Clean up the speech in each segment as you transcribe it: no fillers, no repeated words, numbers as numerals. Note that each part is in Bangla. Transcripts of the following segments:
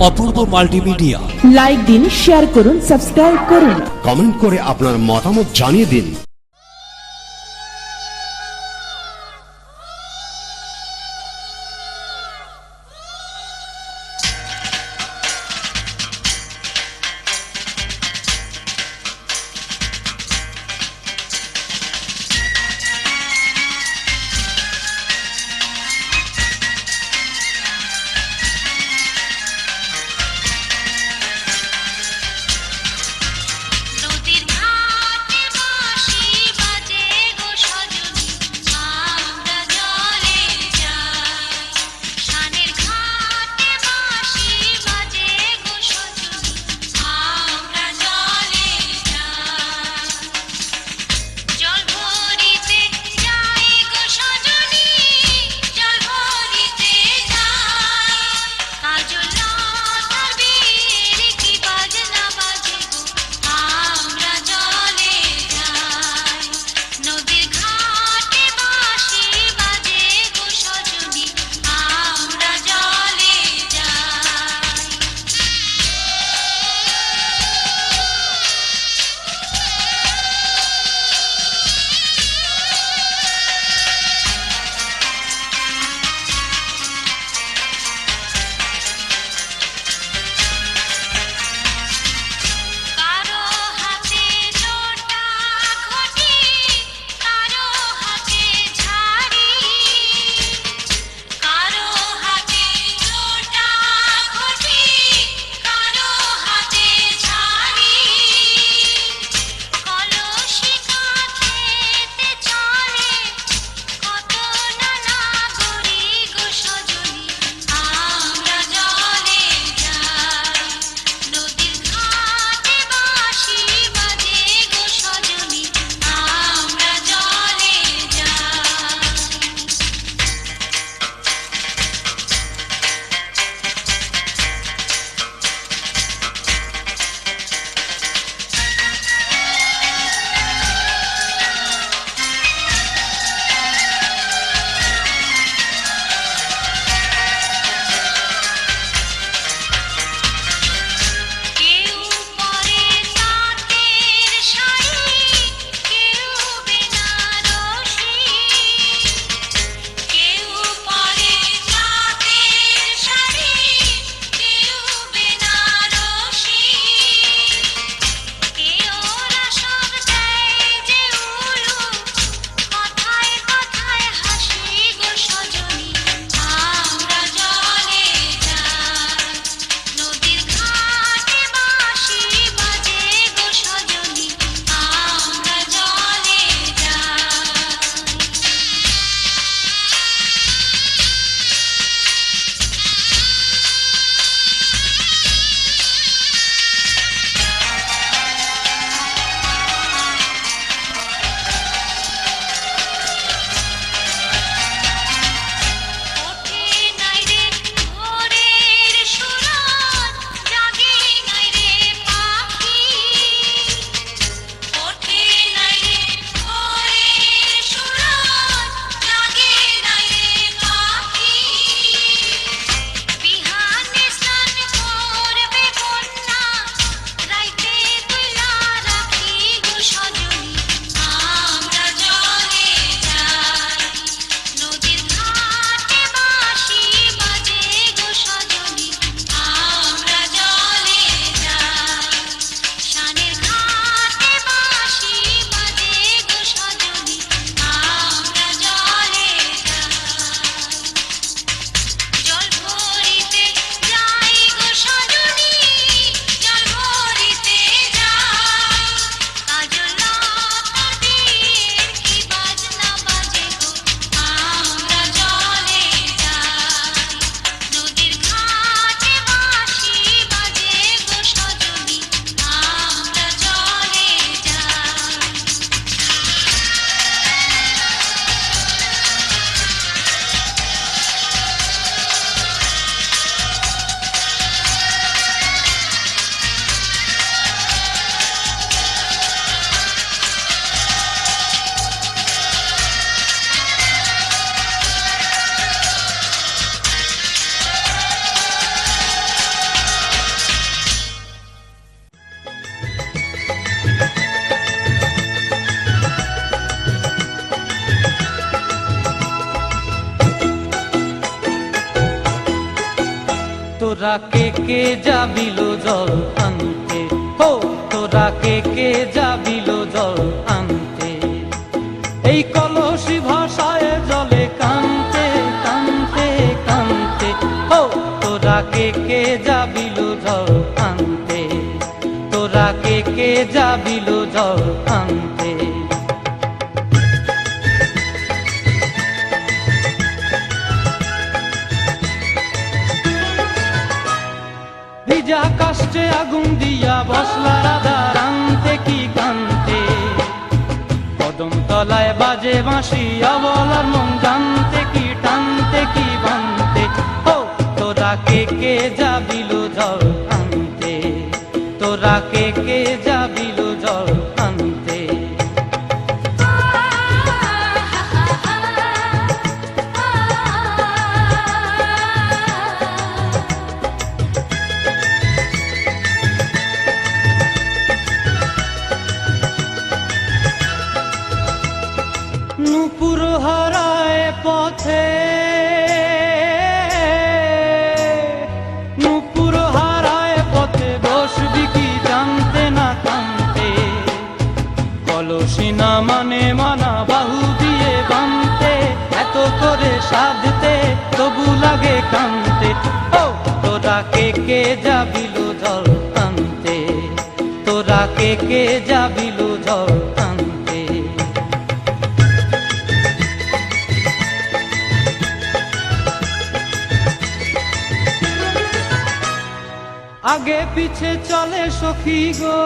অপূর্ব মাল্টিমিডিয়া। লাইক দিন, শেয়ার করুন, সাবস্ক্রাইব করুন, কমেন্ট করে আপনার মতামত জানিয়ে দিন। নদীর ঘাটে বসে তোরা কে যাবিল জল আনতে, হো তোরা কে যাবিল জল আনতে, এই কলসি ভাষায় জলে কানতে কানতে কানতে, হো তোরা কে যাবিল জল আনতে, তোরা কে যাবিল জল আনতে। ভিজা কাষ্টে আগুন দিয়া বসলা রাধা রানতে কি কানতে, কদম তলায় বাজে বাঁশি অবলার মন জানতে কি টানতে কি বানতে, ও তোরা কে যাবিল জল আনতে, তোরা কে যাবিল জল আনতে। নূপুর হারায় পথে, নূপুর হারায় পথে বসবি কি জানতে না কানতে, কলসি না মানে মানা বাহু দিয়ে বানতে, এত করে সাধতে তবু লাগে কানতে, ও তোরা কে যাবিল জল আনতে, তোরা কে যাবিল জল আনতে। আগে পিছে চলে সখী গো,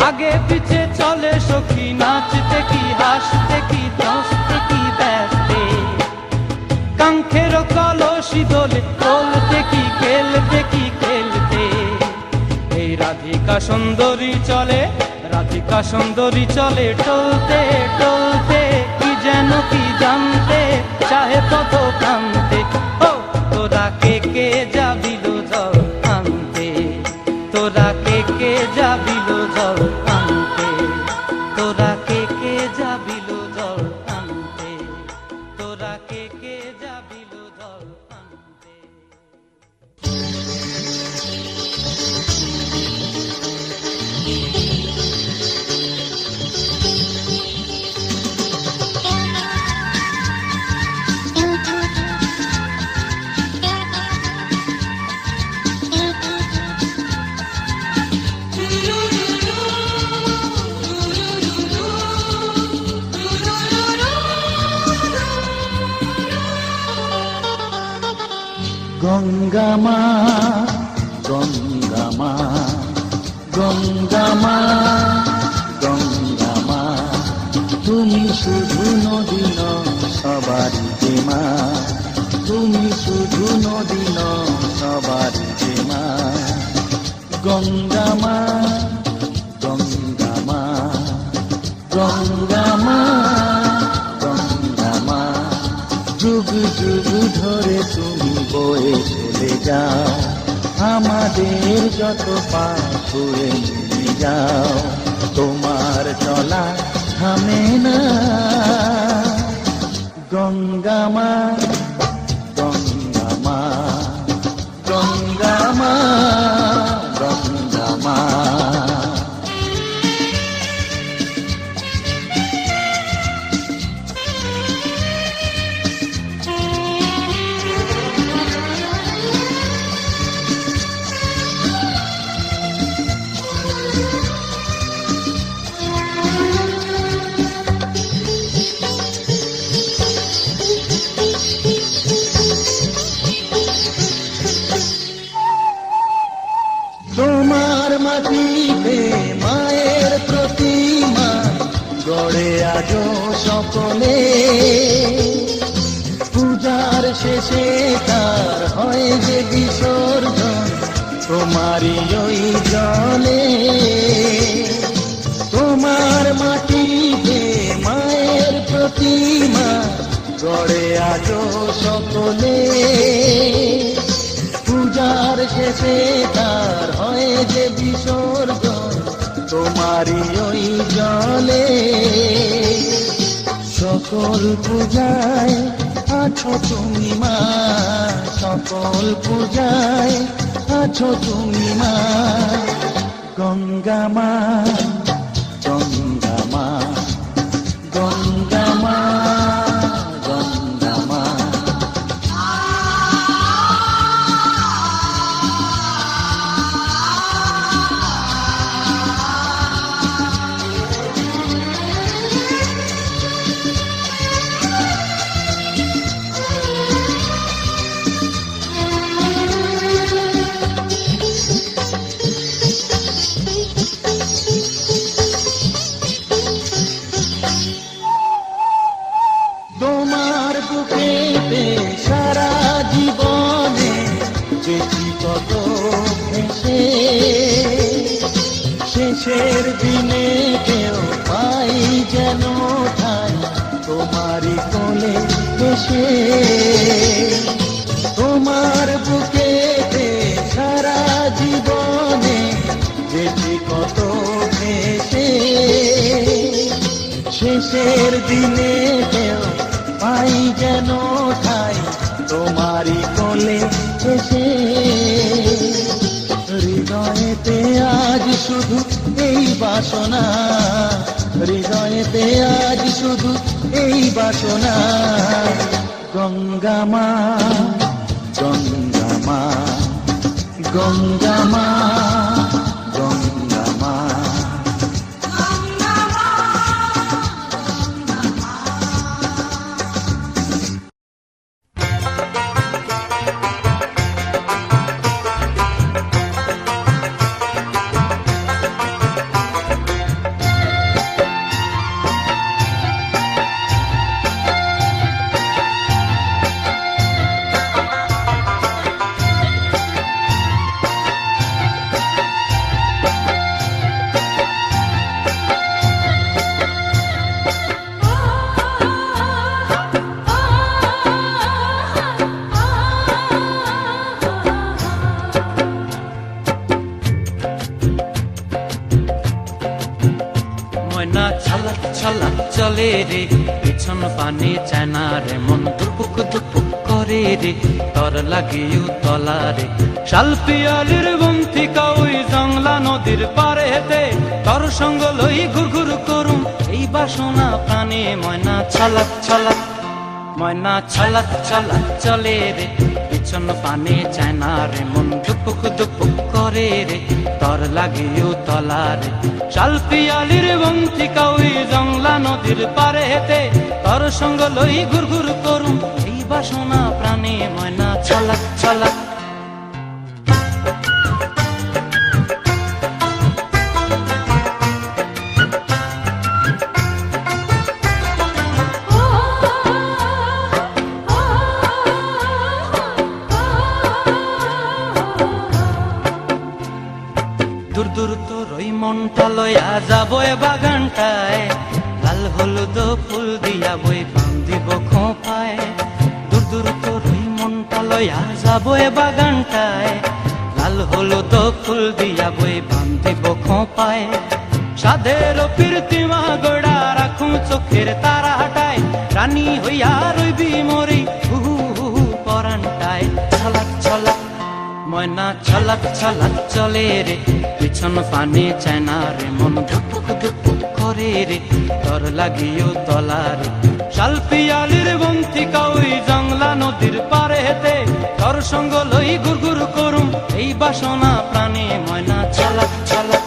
আগে পিছে চলে সখী, নাচতে কি হাসতে কি দশতে কি ব্যস্তে, কাঙ্ক্ষের কলসি দোলে তোলতে কি খেলতে কি খেলতে, এই রাধিকা সুন্দরী চলে, রাধিকা সুন্দরী চলে টলতে টলতে, কি যেন কি জানতে চাহে তত কানতে, ও তোরা কে যাবিল জল আনতে, তোরা কে যাবিল জল আনতে, তোরা কে যাবিল জল আনতে, তোরা কে যাবিল জল আনতে। গঙ্গা মা, গঙ্গা মা, গঙ্গা মা, গঙ্গা মা, তুমি শুধু নদী নও সবারই যে মা, তুমি শুধু নদী নও সবারই যে মা। গঙ্গা মা, গঙ্গা মা, গঙ্গা মা, গঙ্গা মা, যুগ যুগ ধরে তুমি বয়ে চলে যাও, আমাদের যত পাপ ছুঁয়ে নিয়ে যাও, তোমার চলা থামে না। গঙ্গা মা, গঙ্গা মা, গঙ্গা মা, গঙ্গা মা। তোমার মাটিতে মায়ের প্রতিমা গড়ে আজো সকলে, পূজার শেষে তার হয় যে বিসর্জন তোমারই ওই জলে। তোমার মাটিতে মায়ের প্রতিমা গড়ে আজো সকলে, পূজার শেষে তার হয় যে বিসর্জন তোমারই ওই জলে। সকল পূজায় আছো তুমি মা, সকল পূজায় আছো তুমি মা। গঙ্গা মা, গঙ্গা মা, গঙ্গা মা, গঙ্গা মা। তোমার বুকেতে সারা জীবনে যেটি কত ভেসে, শেষের দিনে কেউ পাই যেন ঠাই তোমারই কোলে এসে। তোমার বুকেতে সারা জীবনে যেটি কত ভেসে, শেষের দিনে কেউ পাই যেন ঠাই তোমারই কোলে এসে। হৃদয়েতে আজ শুধু এই বাসনা, হৃদয়েতে আজ শুধু এই বাসনা। গঙ্গা মা, গঙ্গা মা, গঙ্গা মা, গঙ্গা মা। ময়না ছলক ছলক চলে রে, পিছন পানে চায়না রে, মন দুপুক দুপুক করে রে, তর লাগিও তলা রে। শালপিয়ালির বন্থিকা ওই জংলা নদীর পারে হেতে, তর সঙ্গ লই ঘুর ঘুর করুম এই বাসনা প্রাণে। ময়না ছলক ছলক, ময়না ছলক ছলক চলে রে, পিছন পানে চায়না রে, মন দুপুক দুপুক করে রে, তর লাগিও তলা রে। শালপিয়ালির বন্থিকা ওই জংলা নদীর পারে হেতে, তর সঙ্গ লই ঘুর ঘুর করুম এই বাসনা প্রাণে। ময়না ছলক ছলক। দূর দূর তোর ওই মনটা লয়া যাবো এ বাগানটায়, লাল হলুদ ফুল দিয়া বই বান্ধিব খোঁপায়। দূর দূর তোর ওই মনটা লয়া যাবো এ বাগানটায়, লাল হলুদ ফুল দিয়া বই বান্ধিব খোঁপায়। সাধের প্রীতিমা গোড়া রাখুম চোখের তারা হাটায়, রানী হইয়া রইবি মরি হু হু পরানটায়। ছলক ছলক, ময়না ছলক ছলক চলে রে, পিছন পানে চায়না রে, মন ধুপুক ধুপুক করে রে, তর লাগিও তলা রে। শালপিয়ালির বন্থিকা ওই জংলা নদীর পারে হেতে, তর সঙ্গ লই ঘুর ঘুর করুম এই বাসনা প্রাণে। ময়না ছলক ছলক।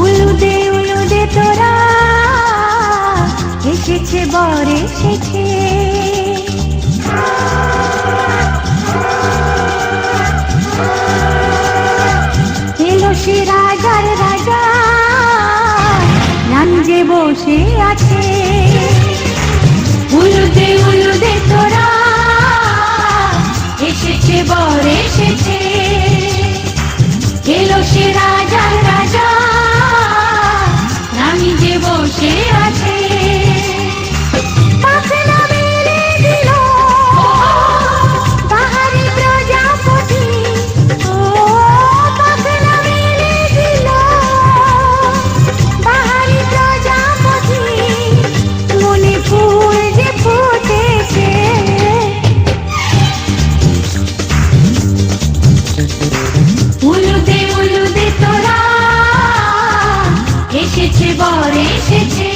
উলুদে তোরা এসেছে বর এসেছে, এলো সে রাজার রাজা রাঞ্জে বসে আছে। উলুদে তোরা এসেছে বর এসেছে, এলো সে রাজার রাজা রানী যে বসে আছে। পাখনা মেলে দিল বাহারি প্রজাপতি, ও পাখনা মেলে দিল বাহারি প্রজাপতি, মনে ফুল যে ফুটেছে। উলুদে তোরা এসেছে বর এসেছে।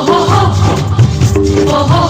ওহো ওহো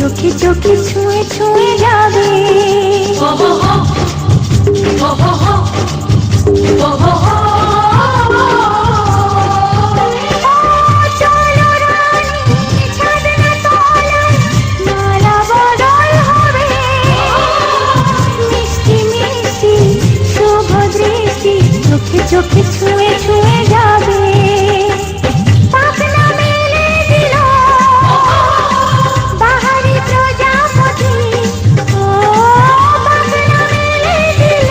চোখে চোখে ছুঁয়ে ছুঁয়ে যাবে। চোখে চোখে ছুঁয়ে ছুঁয়ে যাবে। পাখনা মেলে দিল বাহারি প্রজাপতি, ও পাখনা মেলে দিল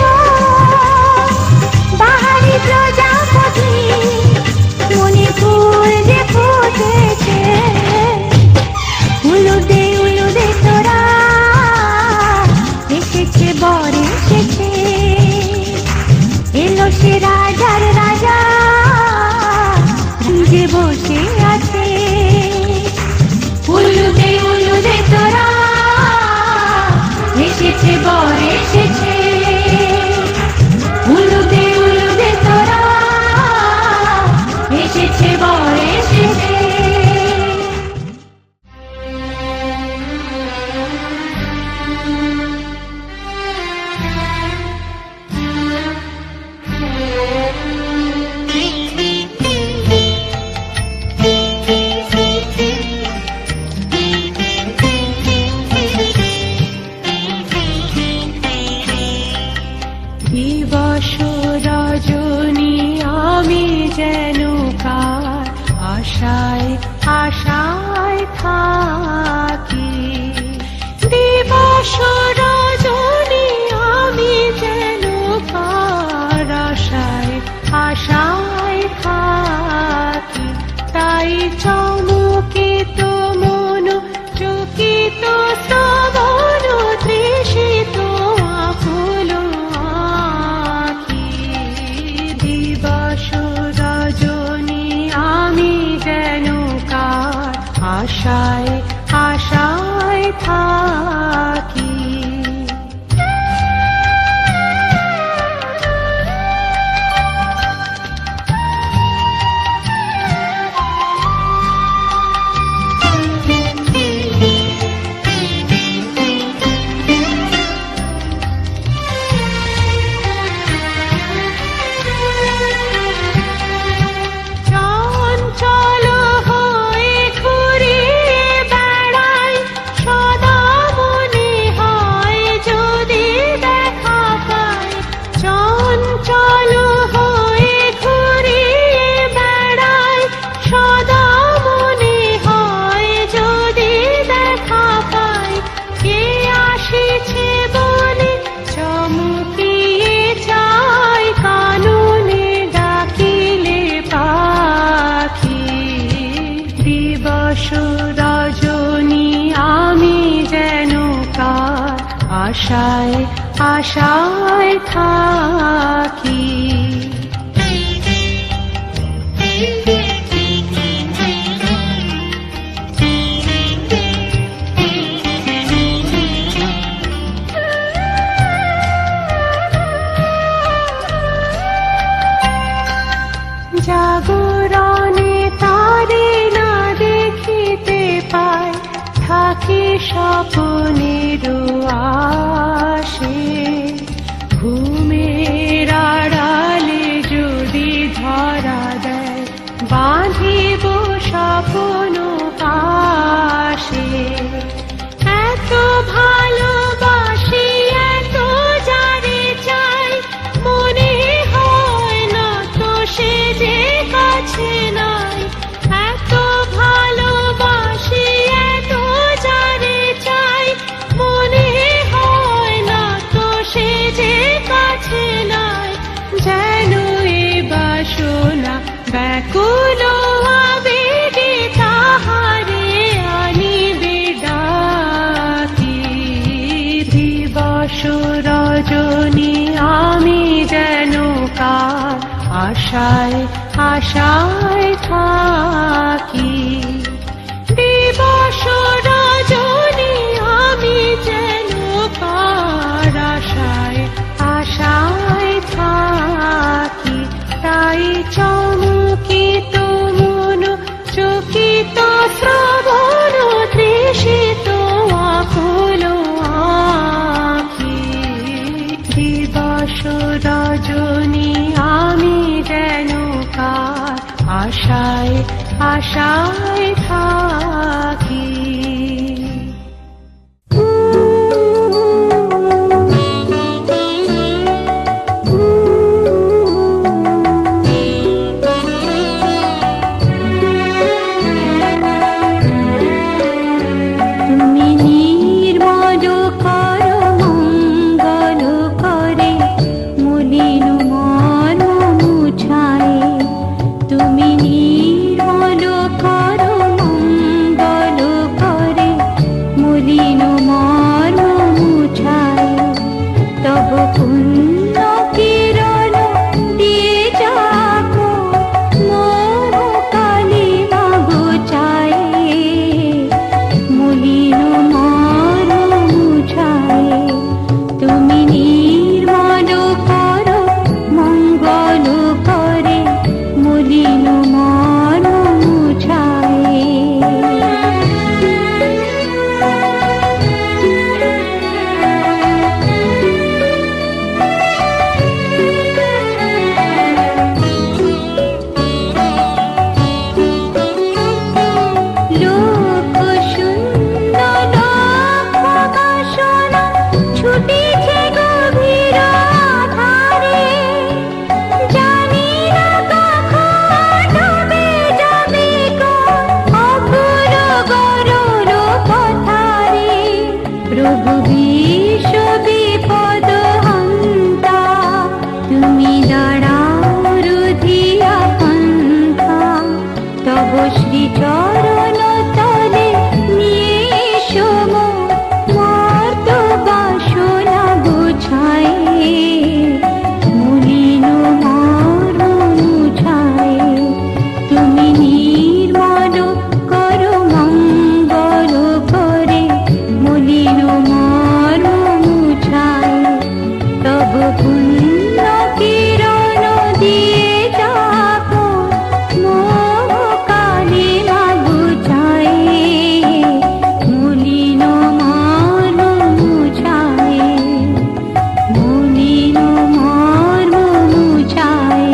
রজনী আমি যেন কার আশায় আশায় থাকি, তাই চমকিত মন চকিত শ্রবণ তৃষিত আকুল আঁখি। দিবস রজনী আমি যেন কার আশায় আশায় থাকি। চঞ্চল হয়ে ঘুরে বেড়াই, সদা মনে হয় যদি দেখা পাই। চঞ্চল হয়ে ঘুরে বেড়াই, সদা মনে হয় যদি দেখা পাই। কে আসিছে বলে চমকিয়ে চাই, কাননে ডাকিলে পাখি। দিবস রজনী আমি যেন কার আশায় আশায় থাকি। জাগরণে তারে না দেখিতে পাই, থাকি স্বপ্নের আশে। ঘুমের আড়ালে যদি ধরা দেয়, বাঁধিব স্বপ্ন পাশে। এত ভালোবাসি এত যারে চাই, মনে হয় না তো সে যে কাছে নাই। এত ভালোবাসি এত যারে চাই, মনে হয় না তো সে যে কাছে নাই। যেন এ বাসনা ব্যাকুল আবেগে তাহারে আনিবে ডাকি। দিবস রজনী আমি যেন কার আশায় আশায় থাকি। দিবস রজনী আমি যেন কার আশায় আশায় থাকি, তাই চমকিত মন চকিত শ্রবণ তৃষিত আকুল আঁখি। দিবস রজনী আমি যেন কার আশায় আশায় থাকি। তুমি নির্মল কর মঙ্গল করে, মলিন মন মুছায়ে। তুমি নির্মল কর প্রভু বিশ্ব বিপদ হন্তা, তুমি দাঁড়াও রুধিয়া পন্থা, তব শ্রী চরণ তলে নিয়ে এসো মর্ত বাসনা গুছায়, মলিন মর্ম মুছায়, তুমি নির্মল করো মঙ্গল করে, মলিন মর্ম মুছায়, তব পুণ্য কিরণ দিয়ে যাবো মোহ কালিমা বুঝায়, মলিন মর্ম মুছায়, মলিন মর্ম মুছায়।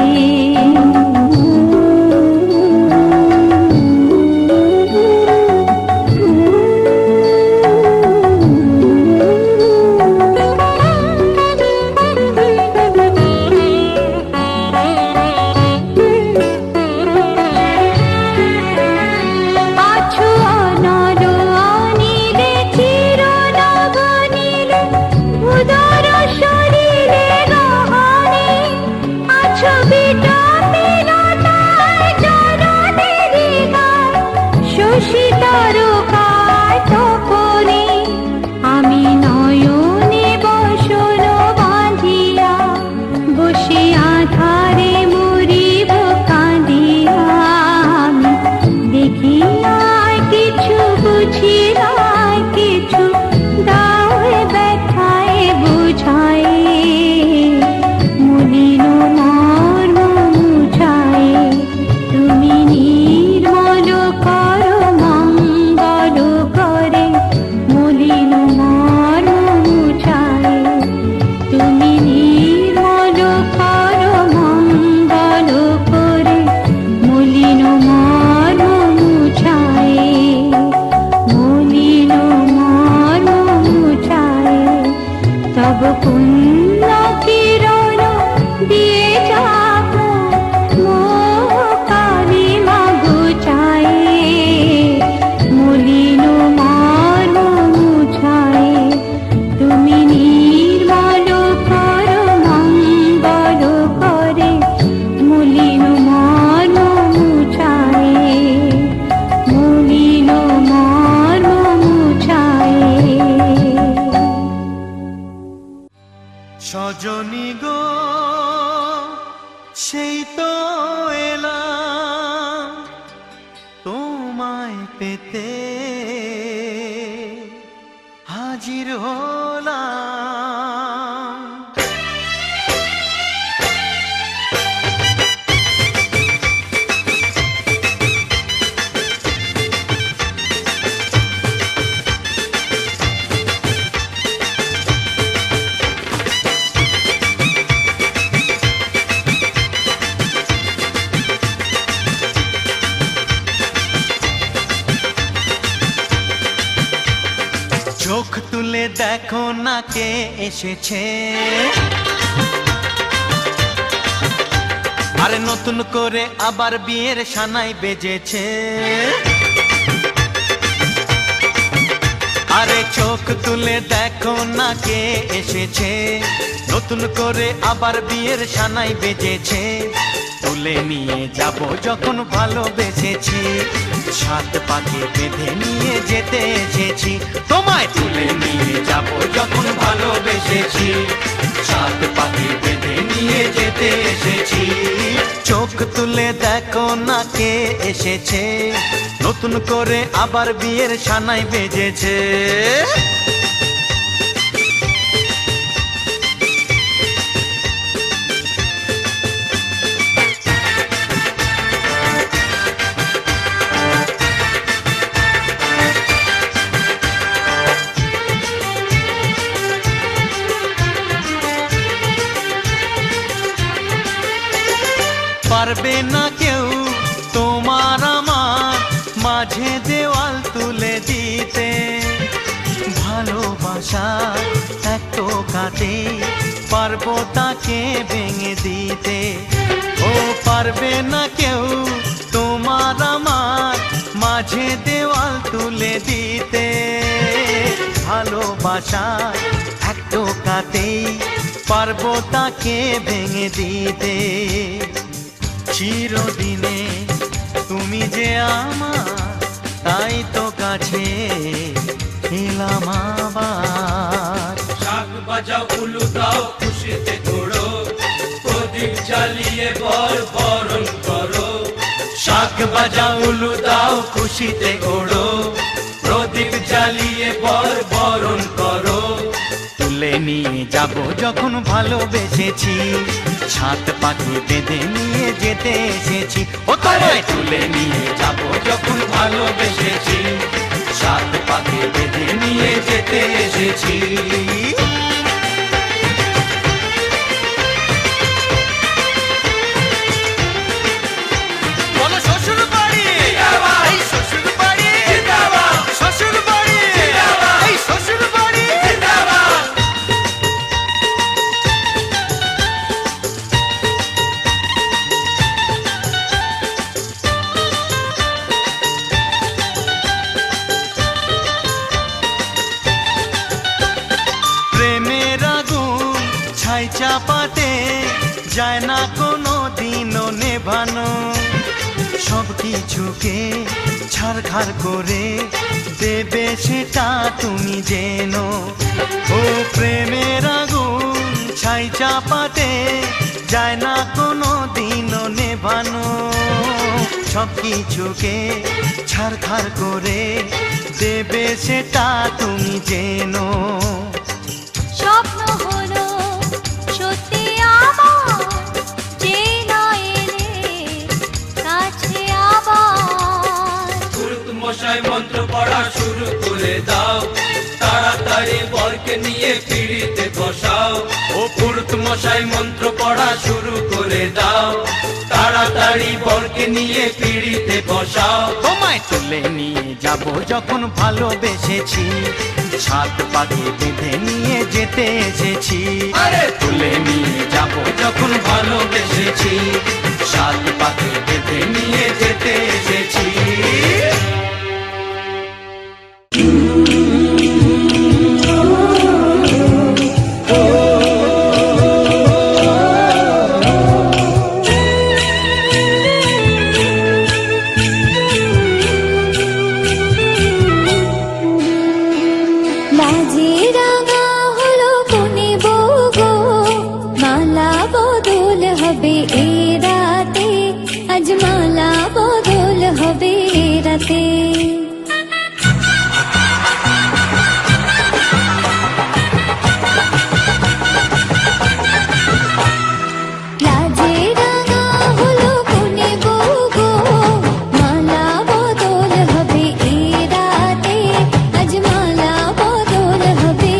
আছো অনর অনিলে চির নবনীলে, উদর শরীরে গহনে, আছো বিটপিনতায় চরণেরি গায়, শশী তারকায় তপনে, আমি নয়নে বসন বাঁধিয়া, বসে আধারে মরিব কাঁদিয়া, আমি দেখি নাই কিছু, বুঝি নাই কিছু, দাও হে ব্যথায় বুঝায়, মলিন মর্ম মুছায়, তুমি নির্মল করো মঙ্গল করে, মলিন মর্ম মুছায়, তুমি নির্মল করো মঙ্গল করে, মলিন মর্ম মুছায়, মলিন মর্ম মুছায়, তব পুণ্য কিরণ দিয়ে যাবো মোহ কালিমা গুছায়, মলিন মর্ম মুছায়, তুমি নির্মল করো মঙ্গল করে, মলিন মর্ম মুছায়, মলিন মর্ম মুছায়। সজনী গো সেই তো এলাম তোমায় পেতে, হাজির হলাম। চোখ তুলে দেখো না কে এসেছে, আরে নতুন করে আবার বিয়ের সানাই বেজেছে, আরে চোখ তুলে দেখো না কে এসেছে, নতুন করে আবার বিয়ের সানাই বেজেছে, তুলে নিয়ে যাব যখন ভালোবেসেছি, সাত পাকে বেঁধে নিয়ে যেতে এসেছি, তোমায় তুলে নিয়ে যাব যখন ভালোবেসেছি, সাত পাকে বেঁধে নিয়ে যেতে এসেছি। চোখ তুলে দেখো না কে এসেছে, নতুন করে আবার বিয়ের সানাই বেজেছে। পারবে না কেউ তোমার আমার মাঝে দেওয়াল তুলে দিতে, ভালোবাসা এত কাটে পারবো তাকে ভেঙে দিতে, ও পারবে না কেউ তোমার আমার মাঝে দেওয়াল তুলে দিতে, ভালোবাসায় এক টোকাতেই পারবো তাকে ভেঙে দিতে। চিরদিনে তুমি যে আমার, তাই তো কাছে এলাম আবার। শাক বাজাও উলু দাও খুশিতে ঘোড়ো, প্রদীপ জ্বালিয়ে বরণ করো। শাক বাজাও উলু দাও খুশিতে ওড়ো, প্রদীপ জ্বালিয়ে বরণ করো। তুলে নিয়ে যাব যখন ভালোবেসেছি, ছাদ পাখি বেঁধে নিয়ে যেতে এসেছি। ও তোমায় তুলে নিয়ে যাব যখন ভালোবেসেছি, সাত পাকে বেঁধে নিয়ে যেতে এসেছি। বলো শ্বশুর বাড়ি, এই শ্বশুর বাড়ি, শ্বশুর বাড়ি, এই শ্বশুর বাড়ি। প্রেমের আগুন ছাই চাপাতে যায় না কোনো দিনও নেভানো, সব কিছুকে ছাড়খাড় করে দেবে সেটা তুমি জেনো। ও প্রেমের আগুন ছাই চাপাতে যায় না কোনো দিনও নেভানো, সব কিছুকে ছাড়খাড় করে দেবে সেটা তুমি জেনো। স্বপ্ন হলো সত্যি আমার, যে নয় এলে কাছে আবার। পুরুত মশাই মন্ত্র পড়া শুরু করে দাও, তাড়াতাড়ি বরকে নিয়ে পিড়িতে বসাও। ও পুরুত মশাই মন্ত্র পড়া শুরু করে দাও, তাড়াতাড়ি বরকে নিয়ে পিড়িতে বসাও। তোমায় তুলে নিয়ে যাব যখন ভালোবেসেছি, ছাদ পাখি বেঁধে নিয়ে যেতে এসেছি। আরে তুলে নিয়ে যাব যখন ভালোবেসেছি, সাত পাকে বেঁধে নিয়ে যেতে এসেছি। লাজে রাঙা হলো কোনে বউ গো, মালা বদল হবে এ রাতে, আজ মালা বদল হবে এ রাতে। লাজে রাঙা হলো কোনে বউ গো, মালা বদল হবে এ রাতে, আজ মালা বদল হবে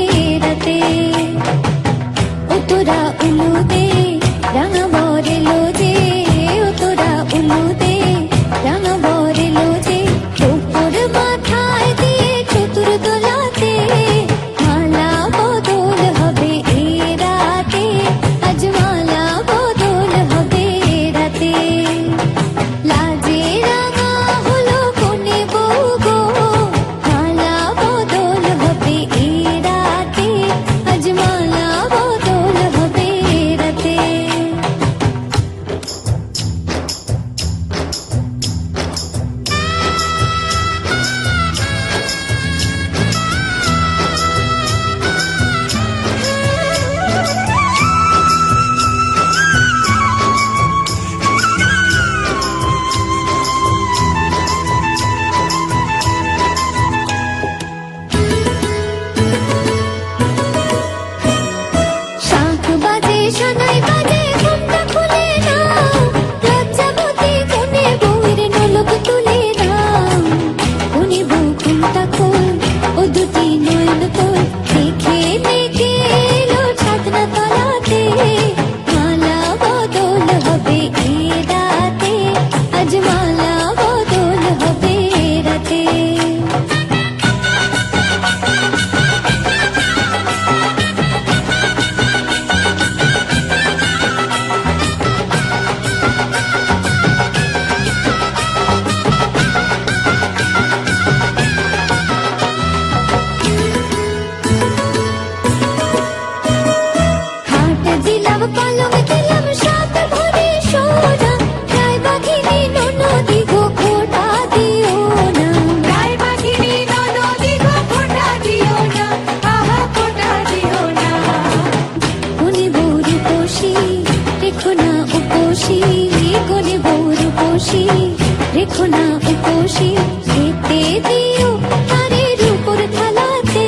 রেখো না উপসী খেতে দিও তারে রূপর থালাতে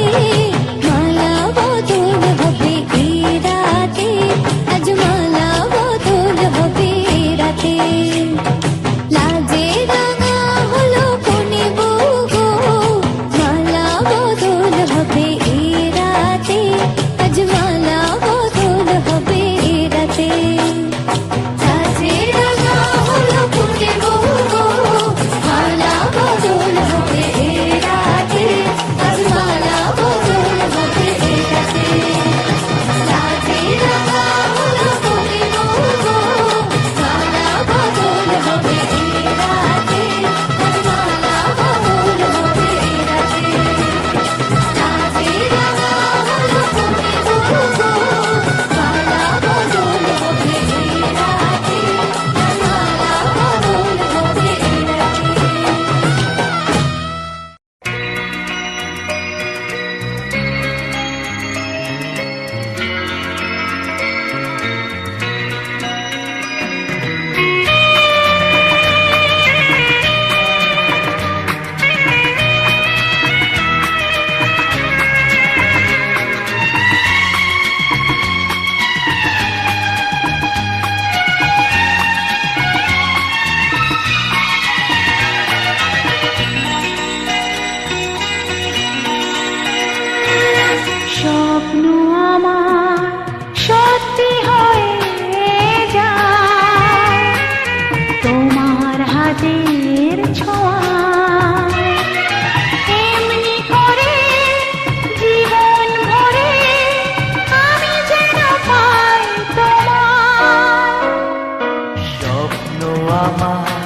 মালা বদল হবে এই রাতে আজ মালা বদল হবে এই রাতে লাজে রাঙা হলো কোনে বউ গো মালা বদল হবে এই রাতে আজ মালা বদল হবে এই রাতে লাজে রাঙা হলো কোনে বউ গো মালা বদল হবে এই রাতে আজ মালা বদল হবে এই রাতে লাজে রাঙা হলো কোনে বউ গো মালা বদল হবে এই রাতে আজ মালা বদল হবে এই রাতে লাজে রাঙা হলো কোনে বউ গো মালা বদল হবে এই রাতে আজ মালা বদল হবে এই রাতে স্বপ্ন আমার সত্যি হয়ে যায় তোমার হাতের ছোঁয়ায় এমনি করে জীবন ভরে আমি যেন পাই তোমার স্বপ্ন আমার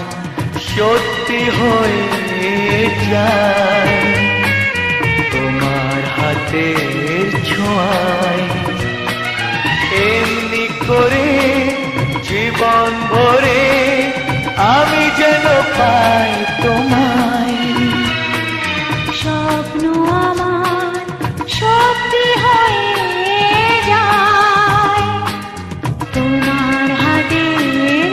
সত্যি হয়ে যায় তোমার হাতের ছোঁয়ায় এমনি করে জীবন ভরে আমি যেন পাই তোমায় স্বপ্ন আমার সত্যি হয়ে যায় তোমার হাতের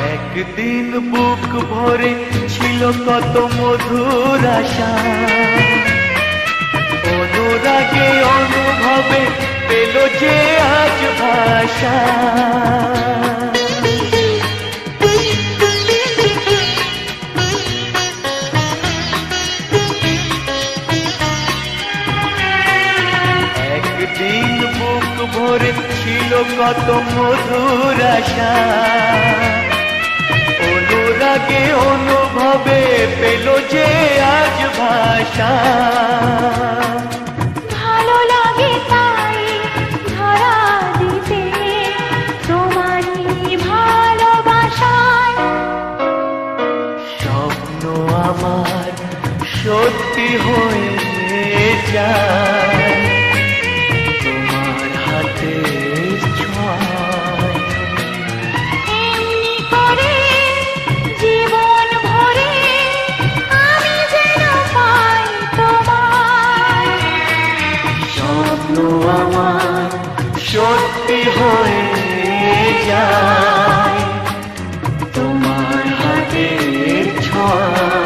একদিন বুক ভরে ছিল কত মধুর আশা অনুরাগে অনুভবে পেল যে আজ ভাষা একদিন বুক ভরে ছিল কত মধুর আশা অনুরাগে অনুভবে পেল যে আজ ভাষা ভালো লাগে তাই ধরা দিতে তোমারই ভালোবাসায় স্বপ্ন আমার সত্যি হয়ে যায় তোমার হাতের ছোঁয়ায় এমনি করে জীবন ভরে আমি যেন পাই তোমায় স্বপ্ন আমার সত্যি হয়ে যায় তোমার হাতের ছোঁয়ায়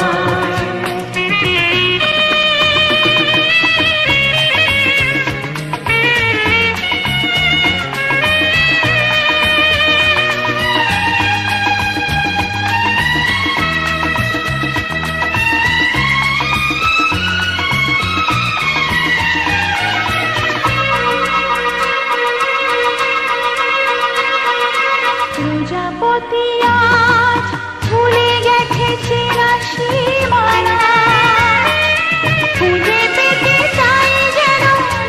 প্রজাপতি আজ ভুলে গেছে চেনা সীমানা খুঁজে পেতে চাই যেন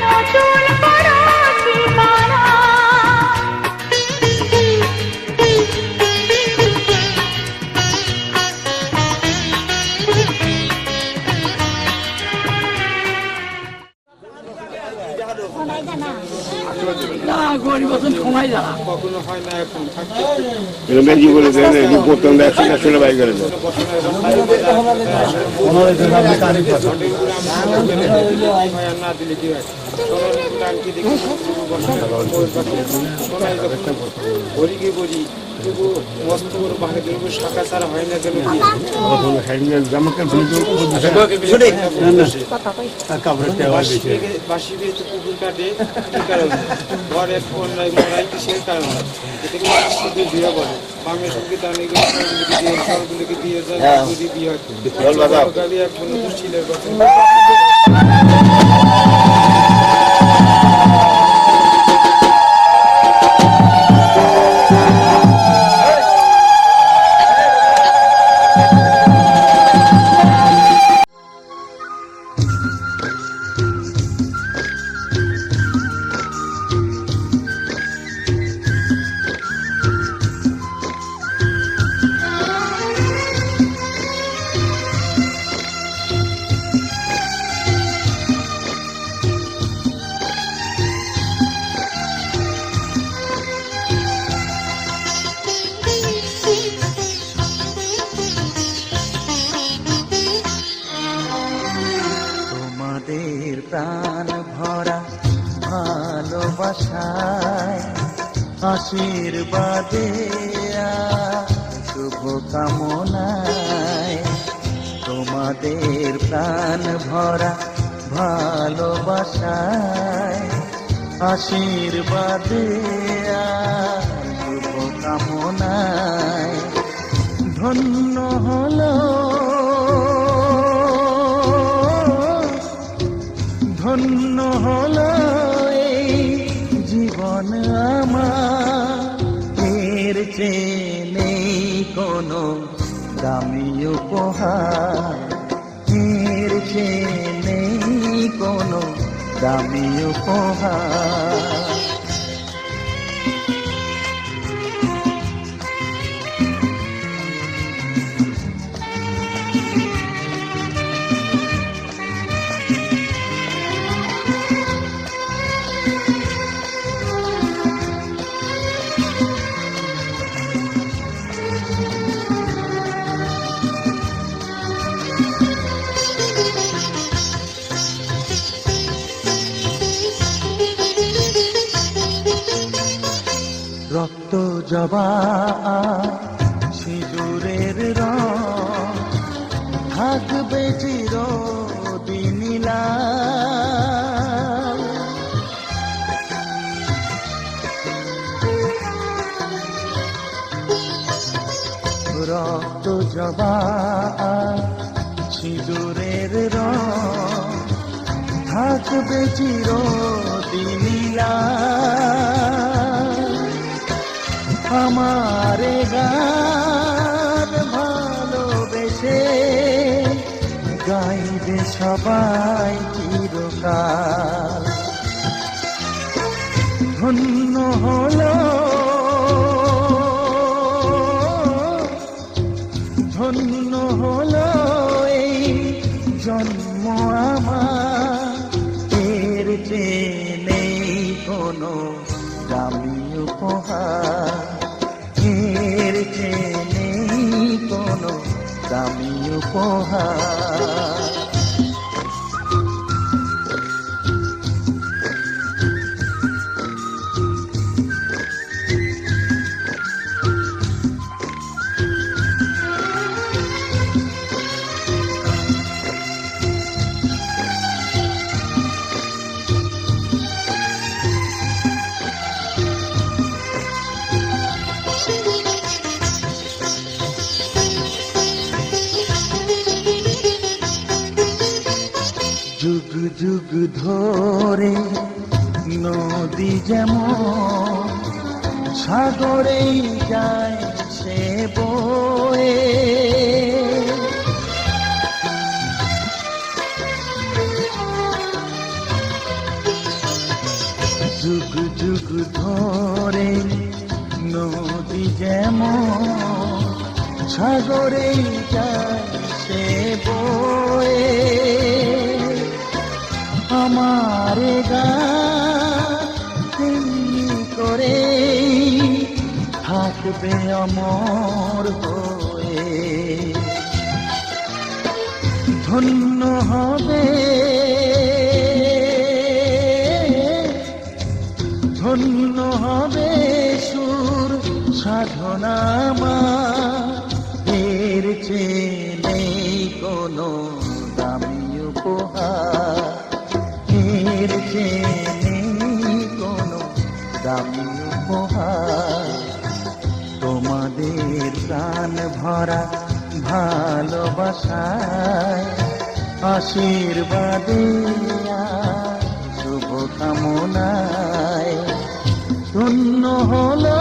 নতুন কোনো ঠিকানা হয় না। কখনো হয় না, এখন থাকতে বেশি বলে দেন এই প্রথম একশো বাইক করে দেন না দিলে কি হয় সোনার টাঙ্কি দেখি সোনায় যখন ভরি গিয়ে বলি তবু মস্ত বড় বাহাদুর শাখা ছাড়া হয় না যেন কি বাসি দিয়ে তো পুকুর কাটে কি কারণে ঘরে অন্যায় মরাই কিসের কারণে এতে করে বিয়ে বলে বামের সঙ্গে তার সবগুলোকে দিয়ে যায় যদি বিয়ে হয় এক বন্ধু ছিলের কথা তোমাদের প্রাণ ভরা ভালোবাসায় আশীর্বাদে শুভ কামনায় তোমাদের প্রাণ ভরা ভালোবাসায় আশীর্বাদে শুভ কামনায় ধন্য হলো ধন্য হলো এই জীবন আমার এর চেয়ে নেই কোনো দামি উপহার এর চেয়ে নেই কোনো দামি উপহার রক্ত জবা সিঁদুরের রং থাকবে চিরদিন লাল রক্ত জবা সিঁদুরের রং থাকবে চিরদিন লাল আমারে গান ভালোবেসে গাইবে সবাই চিরকাল ধন্য হলো ধন্য হলো এই জন্ম আমার এর চেয়ে নেই কোনো দামি উপহার এর চেয়ে নেই কোনো দামি উপহার যুগ যুগ ধরে নদী যেমন সাগরেই যায় সে বয়ে যুগ যুগ ধরে নদী যেমন সাগরেই যায় সে বয়ে আমার গান তেমনি করে থাকবে অমর হয়ে। ধন্য হবে, ধন্য হবে সুর সাধনা এর চেয়ে নেই কোনো দামি উপহার, এর চেয়ে নেই কোনো দামি উপহার। তোমাদের প্রাণ ভরা ভালোবাসায়, আশীর্বাদে শুভ কামনায় ধন্য হলো